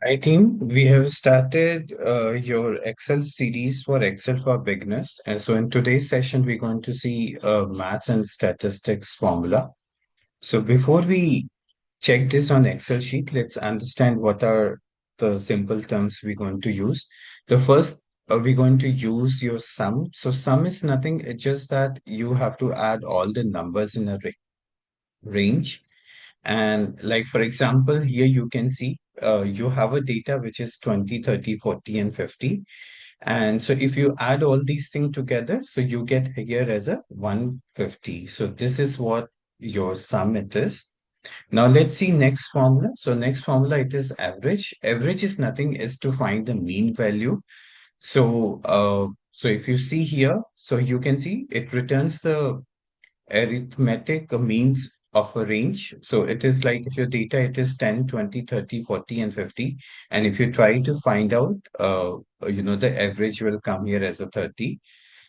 Hi team, we have started your Excel series for Excel for beginners. And so in today's session, we're going to see maths and statistics formula. So before we check this on Excel sheet, let's understand what are the simple terms we're going to use. The first, we're going to use your sum. So sum is nothing, it's just that you have to add all the numbers in a range. And like, for example, here you can see you have a data which is 20, 30, 40, and 50. And so if you add all these things together, so you get here as a 150. So this is what your sum it is. Now let's see next formula. So next formula, it is average. Average is nothing is to find the mean value. So if you see here, so you can see it returns the arithmetic means of a range. So it is like if your data it is 10, 20, 30, 40, and 50. And if you try to find out, the average will come here as a 30.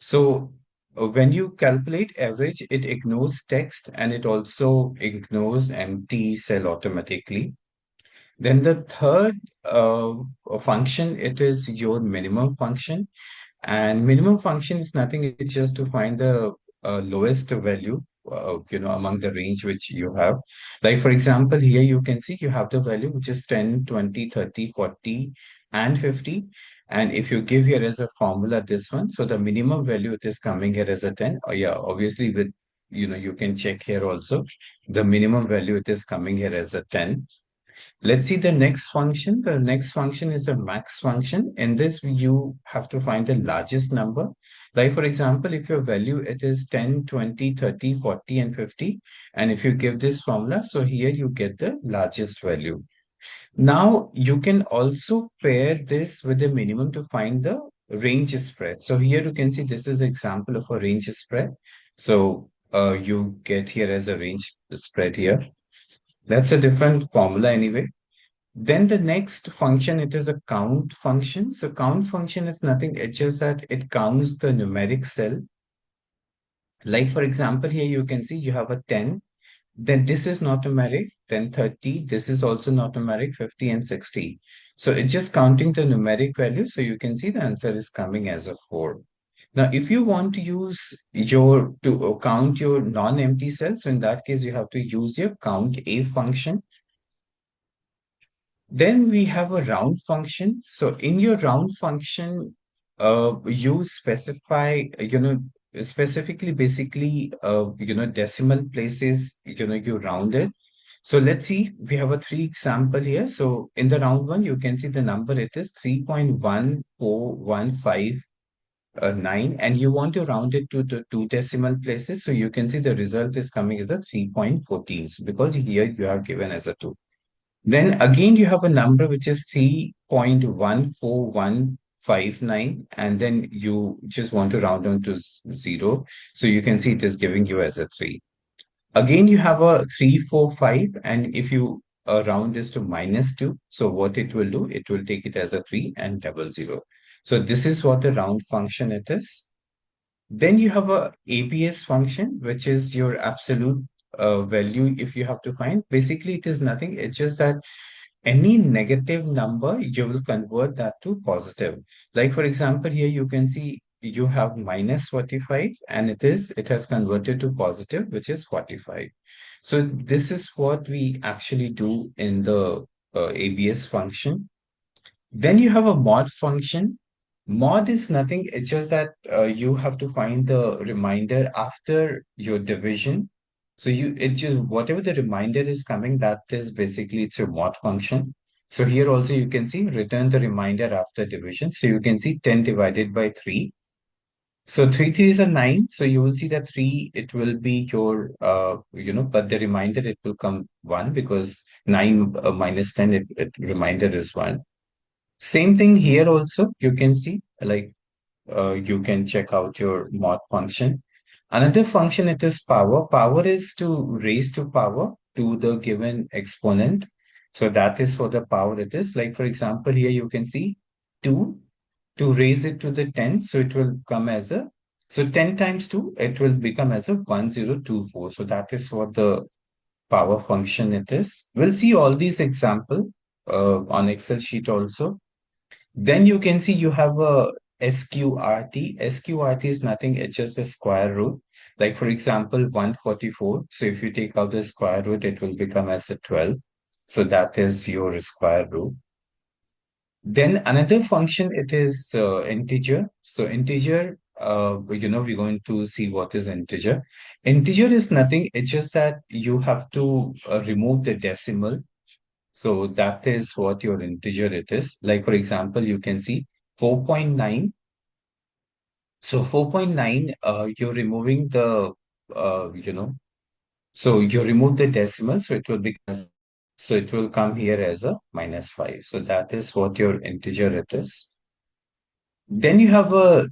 So when you calculate average, it ignores text and it also ignores empty cell automatically. Then the third function, it is your minimum function. And minimum function is nothing, it's just to find the lowest value, among the range which you have. Like, for example, here you can see you have the value which is 10, 20, 30, 40, and 50. And if you give here as a formula this one, so the minimum value it is coming here as a 10. Oh, yeah, obviously with, you can check here also. The minimum value it is coming here as a 10. Let's see the next function. The next function is the max function. In this, you have to find the largest number. Like, for example, if your value it is 10, 20, 30, 40, and 50, and if you give this formula, so here you get the largest value. Now, you can also pair this with the minimum to find the range spread. So here you can see this is an example of a range spread. So you get here as a range spread here. That's a different formula anyway. Then the next function, it is a count function. So count function is nothing, it's just that it counts the numeric cell. Like for example, here you can see you have a 10, then this is not numeric, then 30, this is also not numeric, 50 and 60. So it's just counting the numeric value. So you can see the answer is coming as a 4. Now, if you want to use to count your non-empty cells, so in that case, you have to use your count A function. Then we have a round function. So in your round function, you specify, specifically, basically, decimal places, you round it. So let's see, we have a 3 example here. So in the round one, you can see the number, it is 3.1415 and you want to round it to the 2 decimal places. So you can see the result is coming as a 3.14 because here you have given as a 2. Then again, you have a number which is 3.14159, and then you just want to round down to 0. So you can see it is giving you as a 3. Again, you have a 345, and if you round this to -2, so what it will do, it will take it as a 3 and double 0. So this is what the round function it is. Then you have a ABS function, which is your absolute value if you have to find. Basically, it is nothing. It's just that any negative number, you will convert that to positive. Like for example, here you can see you have -45 and it has converted to positive, which is 45. So this is what we actually do in the ABS function. Then you have a mod function. Mod is nothing, it's just that you have to find the remainder after your division. So it just whatever the remainder is coming, that is basically it's your mod function. So here also you can see return the remainder after division. So you can see 10 divided by 3. So 3 3s are 9. So you will see that 3, it will be your, but the remainder, it will come 1 because 9 minus 10, remainder is 1. Same thing here also, you can see, like you can check out your mod function. Another function, it is power. Power is to raise to power to the given exponent. So that is what the power it is. Like for example, here you can see 2 to raise it to the 10. So it will come as a, so 10 times 2, it will become as a 1024. So that is what the power function it is. We'll see all these example. on Excel sheet also. Then you can see you have a SQRT. SQRT is nothing, it's just a square root. Like for example, 144. So if you take out the square root, it will become as a 12. So that is your square root. Then another function, it is integer. So integer, we're going to see what is integer. Integer is nothing. It's just that you have to remove the decimal. So that is what your integer it is. Like for example, you can see 4.9. So 4.9, you're removing the, so you remove the decimal, so it will be, so it will come here as a -5. So that is what your integer it is. Then you have a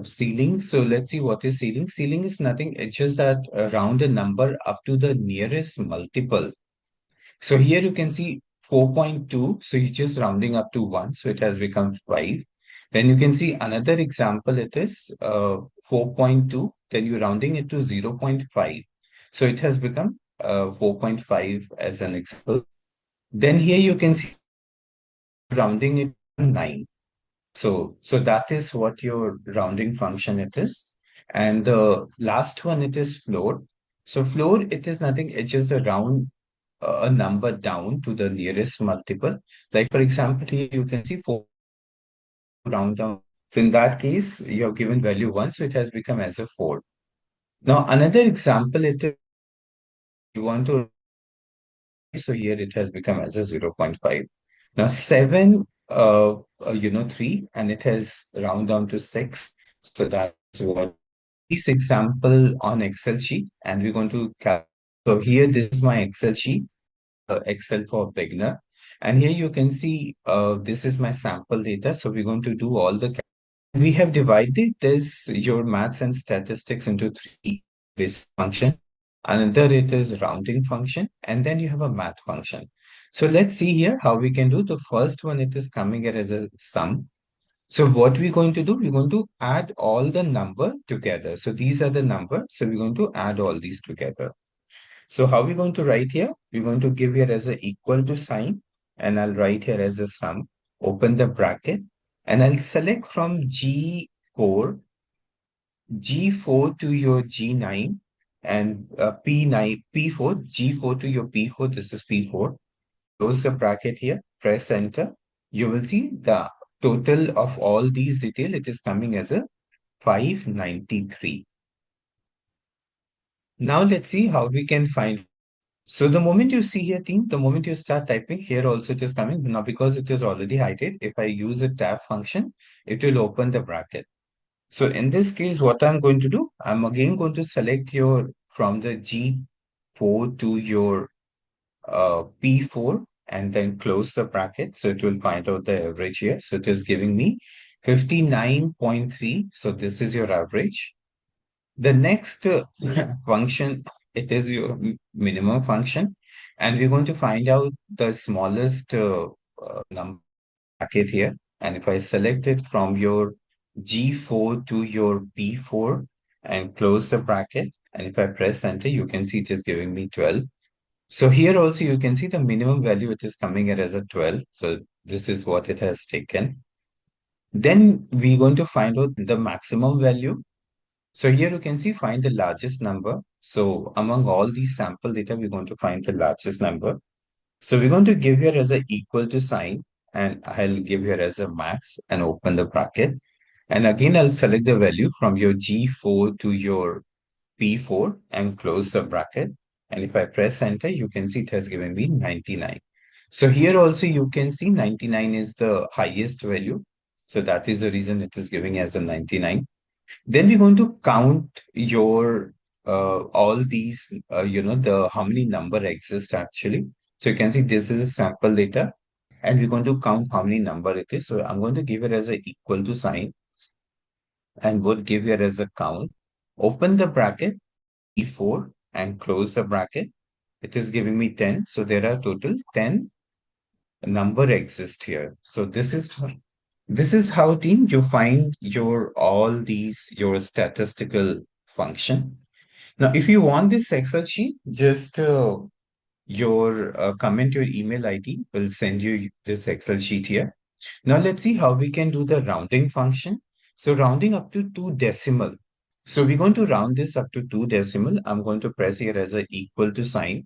ceiling. So let's see what is ceiling. Ceiling is nothing. It's just that round a number up to the nearest multiple. So here you can see 4.2. So you're just rounding up to 1. So it has become 5. Then you can see another example. It is 4.2. Then you're rounding it to 0.5. So it has become 4.5 as an example. Then here you can see rounding it to 9. So that is what your rounding function it is. And the last one, it is floor. So floor, it is nothing. It's just a round a number down to the nearest multiple. Like for example, here you can see 4 round down. So in that case, you have given value 1, so it has become as a 4. Now another example, it is you want to, so here it has become as a 0.5. Now 7, 3, and it has round down to 6. So that's what this example on Excel sheet, and we're going to so here this is my Excel sheet, Excel for beginner. And here you can see this is my sample data. So we're going to do all the, we have divided this, your maths and statistics, into three basic function. Another, it is rounding function, and then you have a math function. So let's see here how we can do. The first one, it is coming here as a sum. So what we're going to do, we're going to add all the number together. So these are the numbers. So we're going to add all these together. So how we're going to write here? We're going to give here as a equal to sign, and I'll write here as a sum, open the bracket, and I'll select from G4 to your G9, and P9, P4, G4 to your P4, this is P4. Close the bracket here, press enter. You will see the total of all these detail, it is coming as a 593. Now let's see how we can find. So the moment you see here, team, the moment you start typing, here also it is coming. Now, because it is already hidden, if I use a tab function, it will open the bracket. So in this case, what I'm going to do, I'm again going to select your from the G4 to your P4, and then close the bracket. So it will find out the average here. So it is giving me 59.3. So this is your average. The next function, it is your minimum function, and we're going to find out the smallest number bracket here. And if I select it from your G4 to your P4 and close the bracket, and if I press enter, you can see it is giving me 12. So here also you can see the minimum value, it is coming here as a 12. So this is what it has taken. Then we're going to find out the maximum value. So here you can see find the largest number. So among all these sample data, we're going to find the largest number. So we're going to give here as a equal to sign, and I'll give here as a max and open the bracket. And again, I'll select the value from your G4 to your P4 and close the bracket. And if I press enter, you can see it has given me 99. So here also you can see 99 is the highest value. So that is the reason it is giving as a 99. Then we're going to count your all these, the how many number exist actually. So you can see this is a sample data, and we're going to count how many number it is. So I'm going to give it as a equal to sign, and would give it as a count. Open the bracket, E4, and close the bracket. It is giving me 10. So there are total 10 number exist here. So this is how, team, you find your all these your statistical function. Now, if you want this Excel sheet, just your comment, your email ID will send you this Excel sheet here. Now let's see how we can do the rounding function. So rounding up to 2 decimal. So we're going to round this up to 2 decimal. I'm going to press here as a equal to sign.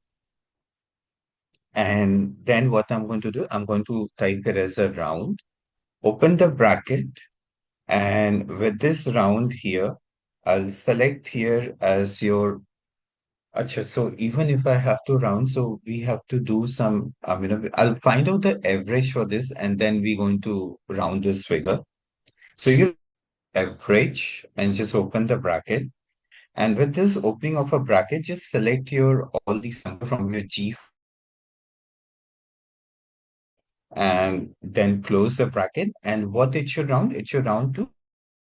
And then what I'm going to do, I'm going to type it as a round, open the bracket. And with this round here, I'll select here as your Acha, so even if I have to round, so we have to do some, I'll find out the average for this and then we're going to round this figure. So you average and just open the bracket. And with this opening of a bracket, just select your all these number from your G and then close the bracket. And what it should round? It should round to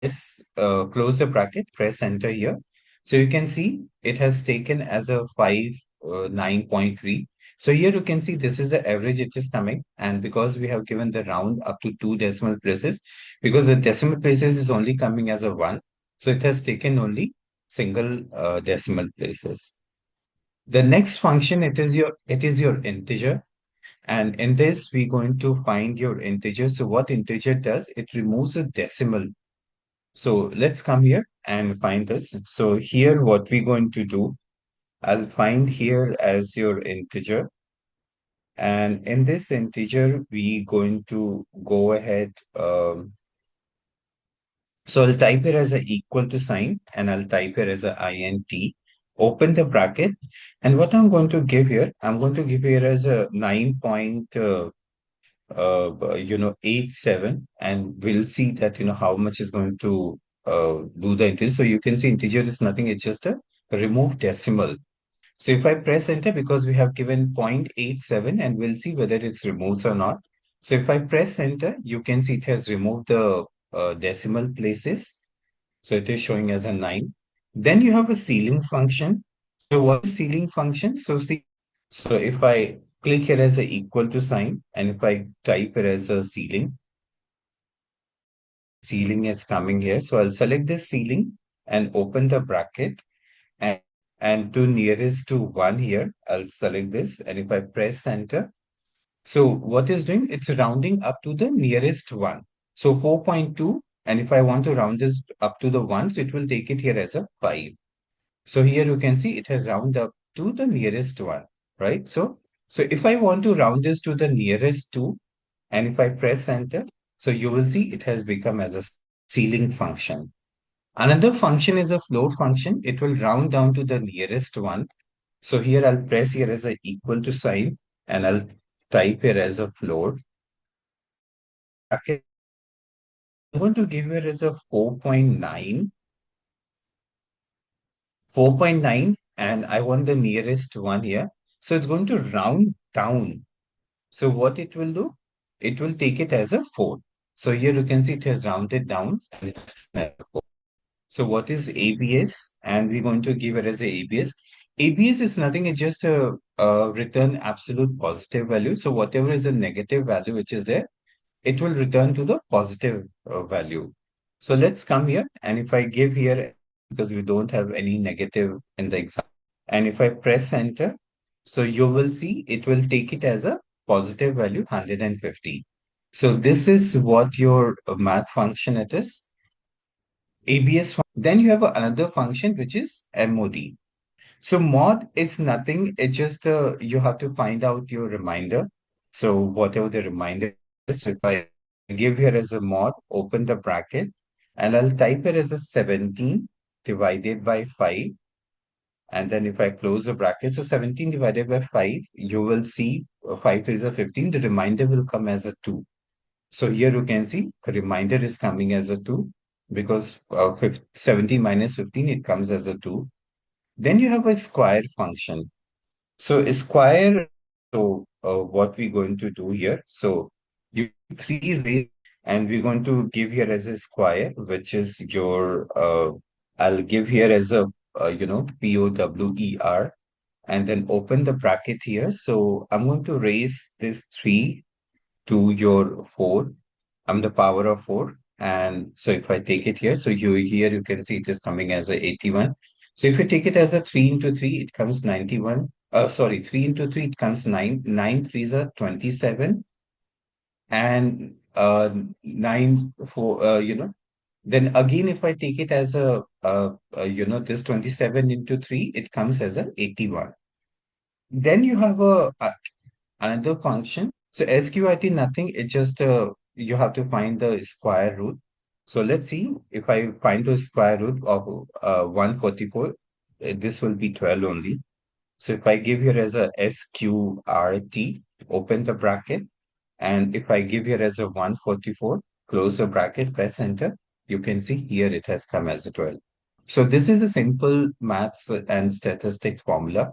this, close the bracket, press enter here. So you can see it has taken as a 9.3. So here you can see this is the average it is coming. And because we have given the round up to 2 decimal places, because the decimal places is only coming as a 1. So it has taken only single decimal places. The next function, it is your integer. And in this, we're going to find your integer. So what integer does? It removes a decimal. So let's come here and find this. So here, what we're going to do, I'll find here as your integer. And in this integer, we're going to go ahead. So I'll type it as a equal to sign and I'll type it as a INT. Open the bracket. And what I'm going to give here, I'm going to give here as a 9.87, and we'll see that how much is going to do the integer. So you can see integer is nothing, it's just a remove decimal. So if I press enter, because we have given 0.87, and we'll see whether it's removes or not. So if I press enter, you can see it has removed the decimal places. So it is showing as a 9. Then you have a ceiling function. So what is ceiling function? So see, so if I click here as a equal to sign, and if I type it as a ceiling is coming here. So I'll select this ceiling and open the bracket, and, and to nearest to 1 here, I'll select this. And if I press enter, so what is doing? It's rounding up to the nearest 1. So 4.2. And if I want to round this up to the 1, so it will take it here as a 5. So here you can see it has rounded up to the nearest 1, right? So if I want to round this to the nearest 2, and if I press enter, so you will see it has become as a ceiling function. Another function is a float function. It will round down to the nearest 1. So here I'll press here as a equal to sign and I'll type here as a float. Okay. I'm going to give it as a 4.9, and I want the nearest one here. So it's going to round down. So what it will do? It will take it as a 4. So here you can see it has rounded down. And it's at 4. So what is ABS? And we're going to give it as a ABS. ABS is nothing, it's just a return absolute positive value. So whatever is the negative value which is there, it will return to the positive value. So let's come here. And if I give here, because we don't have any negative in the example, and if I press enter, so you will see it will take it as a positive value 150. So this is what your math function it is. ABS. Then you have another function which is MOD. So mod is nothing. It's just you have to find out your reminder. So whatever the reminder is, if I give here as a mod, open the bracket, and I'll type it as a 17 divided by 5. And then if I close the bracket, so 17 divided by 5, you will see 5 is a 15. The reminder will come as a 2. So here you can see the reminder is coming as a 2 because 17 minus 15, it comes as a 2. Then you have a square function. So square, so what we're going to do here, so you 3 raised, and we're going to give here as a square, which is your, I'll give here as a, POWER, and then open the bracket here. So I'm going to raise this 3 to your 4. I'm the power of 4. And so if I take it here, so you can see it is coming as a 81. So if you take it as a 3 into 3, it comes 91. Sorry, 3 into 3, it comes 9. 9 threes are 27, and 9 4, then again, if I take it as this 27 into 3, it comes as a 81. Then you have another function. So SQRT, nothing, it just you have to find the square root. So let's see if I find the square root of 144, this will be 12 only. So if I give here as a SQRT, open the bracket, and if I give here as a 144, close the bracket, press enter, you can see here it has come as a 12. So this is a simple maths and statistics formula,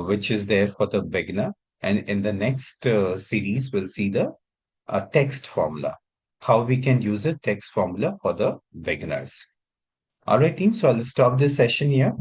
which is there for the beginner. And in the next series, we'll see the text formula, how we can use a text formula for the beginners. All right, team. So I'll stop this session here.